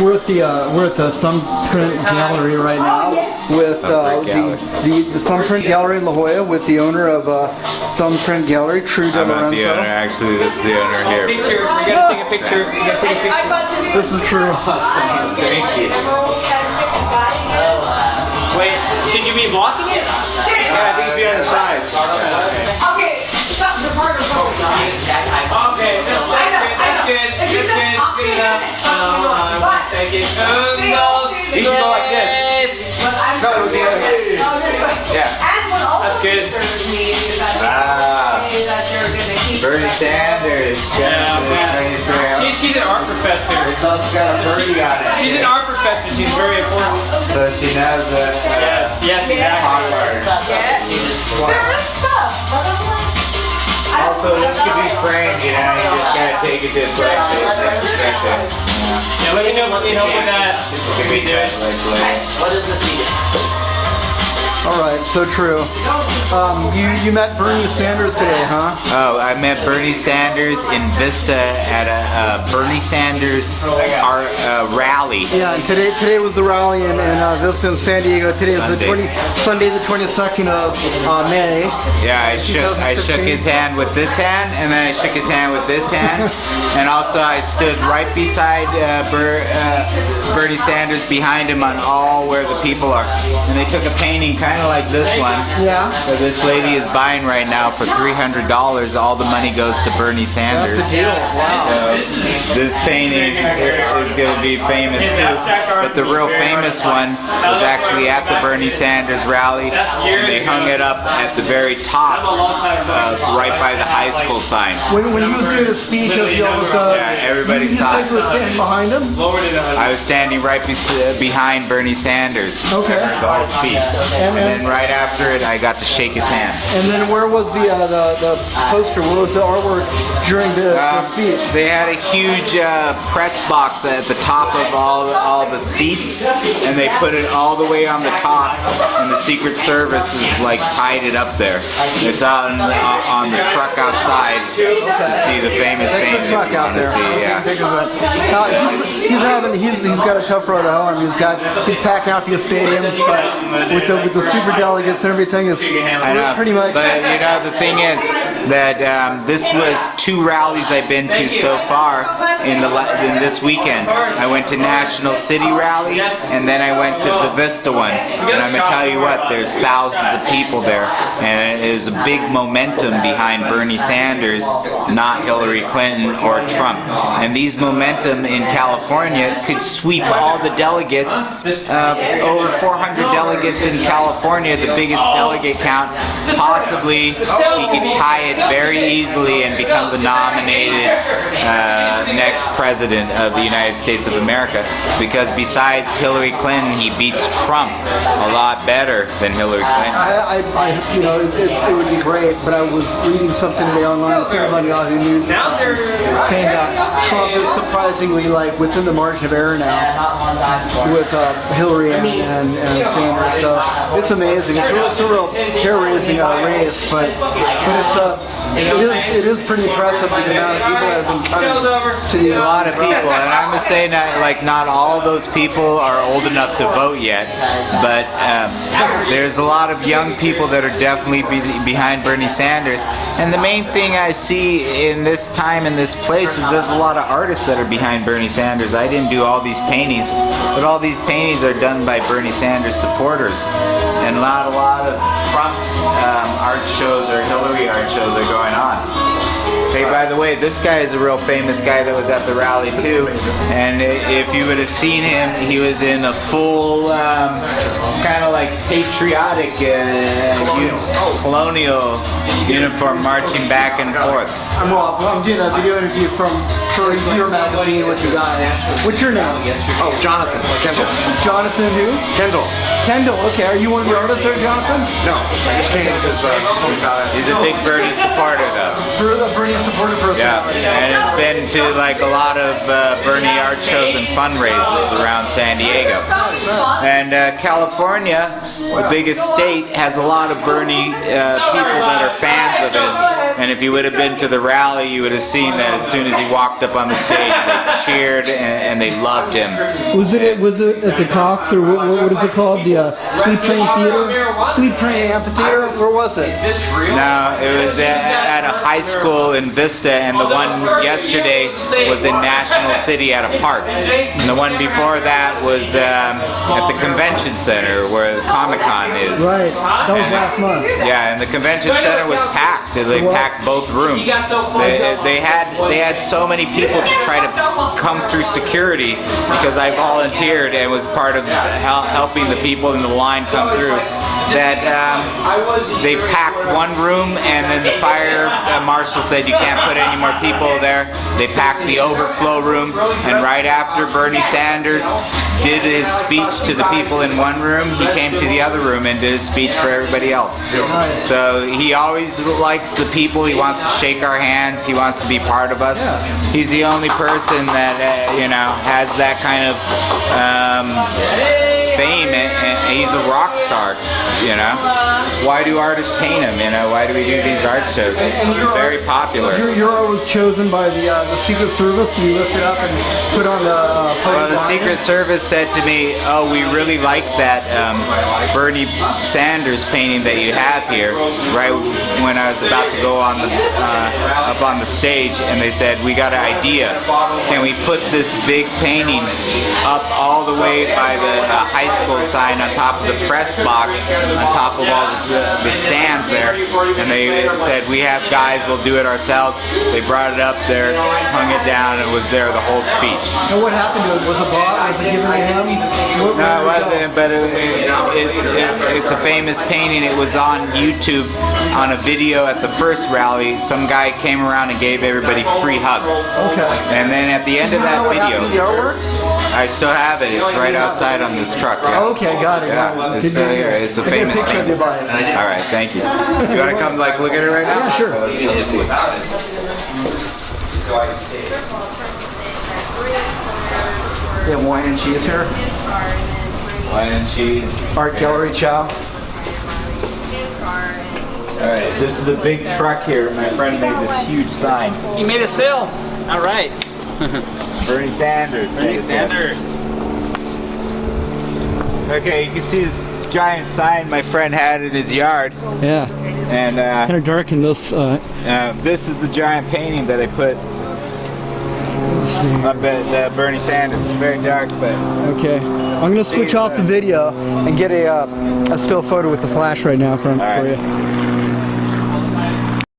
we're at the Thumbprint Gallery right now with the Thumbprint Gallery in La Jolla with the owner of Thumbprint Gallery, True Delorenzo. I'm not the owner. Actually, this is the owner here. Picture. We gotta take a picture. We gotta take a picture. This is true. Awesome. Thank you. Wait, should you be blocking it? Yeah, I think it's on the side. Okay, stop the partner phone. Okay, that's good. Good enough. Take it. You should go like this. No, it was the other way. Yeah. That's good. Bernie Sanders. She's an art professor. It's also got a birdie on it. She's an art professor. She's very important. So she knows that. Yes, exactly. Also, this could be framed, you know, you just gotta take it this way. Yeah, let me know for that. We do it. What is this mean? All right, so true. You met Bernie Sanders today, huh? Oh, I met Bernie Sanders in Vista at a Bernie Sanders rally. Yeah, and today was the rally in Vista in San Diego. Today is Sunday the 22nd of May. Yeah, I shook his hand with this hand, and then I shook his hand with this hand, and also I stood right beside Bernie Sanders, behind him on all where the people are, and they took a painting kind of like this one. Yeah. So this lady is buying right now for $300. All the money goes to Bernie Sanders. That's a deal. Wow. So this painting is going to be famous too. But the real famous one was actually at the Bernie Sanders rally. And they hung it up at the very top, right by the high school sign. When he was doing his speech, yeah, everybody saw it. You were standing behind him? I was standing right behind Bernie Sanders. Okay. The whole speech. And then right after it, I got to shake his hand. And then where was the poster? Where was the artwork during the speech? They had a huge press box at the top of all the seats, and they put it all the way on the top, and the Secret Service is like tied it up there. It's on the truck outside to see the famous painting. If you want to see, yeah. He's got a tough road ahead of him. He's packing out the stadiums, but with the super delegates and everything is pretty much. But you know, the thing is that this was 2 rallies I've been to so far in this weekend. I went to National City Rally, and then I went to the Vista one. And I'm gonna tell you what, there's thousands of people there, and there's a big momentum behind Bernie Sanders, not Hillary Clinton or Trump. And these momentum in California could sweep all the delegates. Over 400 delegates in California, the biggest delegate count. Possibly he could tie it very easily and become the nominated next president of the United States of America, because besides Hillary Clinton, he beats Trump a lot better than Hillary Clinton. It would be great, but I was reading something today online, somebody on the news saying that Trump is surprisingly within the margin of error now with Hillary and Sanders. So it's amazing. It's a real hair-raising race, but it is pretty impressive the amount of people that have been coming to these. A lot of people, and I'm gonna say not all those people are old enough to vote yet, but there's a lot of young people that are definitely behind Bernie Sanders. And the main thing I see in this time in this place is there's a lot of artists that are behind Bernie Sanders. I didn't do all these paintings, but all these paintings are done by Bernie Sanders supporters. And not a lot of Trump art shows or Hillary art shows are going on. Hey, by the way, this guy is a real famous guy that was at the rally too. And if you would have seen him, he was in a full kind of like patriotic colonial uniform, marching back and forth. I'm doing a video interview for your magazine with you guys. What's your name? Oh, Jonathan. Kendall. Jonathan who? Kendall. Kendall, okay. Are you one of the artists there, Jonathan? No, I just came because he's a big Bernie supporter though. Bernie supporter person. Yeah, and has been to a lot of Bernie art shows and fundraisers around San Diego. And California, the biggest state, has a lot of Bernie people that are fans of it. And if you would have been to the rally, you would have seen that as soon as he walked up on the stage, they cheered and they loved him. Was it at the Cox, or what is it called? The Sleep Train Theater? Sleep Train Amphitheater? Where was it? No, it was at a high school in Vista, and the one yesterday was in National City at a park. And the one before that was at the convention center where the Comic-Con is. Right, that was last month. Yeah, and the convention center was packed. They packed both rooms. They had so many people to try to come through security because I volunteered and was part of helping the people in the line come through. That they packed one room, and then the fire marshal said you can't put any more people there. They packed the overflow room, and right after Bernie Sanders did his speech to the people in one room, he came to the other room and did his speech for everybody else. So he always likes the people. He wants to shake our hands. He wants to be part of us. He's the only person that has that kind of fame, and he's a rock star. Why do artists paint him? Why do we do these art shows? He's very popular. Your art was chosen by the Secret Service. You lifted up and put on the. Well, the Secret Service said to me, "Oh, we really like that Bernie Sanders painting that you have here." Right when I was about to go on up on the stage, and they said, "We got an idea. Can we put this big painting up all the way by the high school sign on top of the press box, on top of all the stands there?" And they said, "We have guys. We'll do it ourselves." They brought it up there, hung it down, and it was there the whole speech. And what happened to it? Was it bought? Was it given to him? No, it wasn't, but it's a famous painting. It was on YouTube on a video at the first rally. Some guy came around and gave everybody free hugs. Okay. And then at the end of that video, The artwork? I still have it. It's right outside on this truck. Yeah. Okay, got it. Yeah, it's still here. It's a famous painting. All right, thank you. You want to come look at it right now? Yeah, sure. Let's see. Yeah, wine and cheese here. Wine and cheese. Art gallery chow. All right, this is a big truck here. My friend made this huge sign. You made a sale. All right. Bernie Sanders. Bernie Sanders. Okay, you can see this giant sign my friend had in his yard. Yeah. And Kind of dark in this. this is the giant painting that I put up at Bernie Sanders. It's very dark, but Okay. I'm gonna switch off the video and get a still photo with the flash right now for you.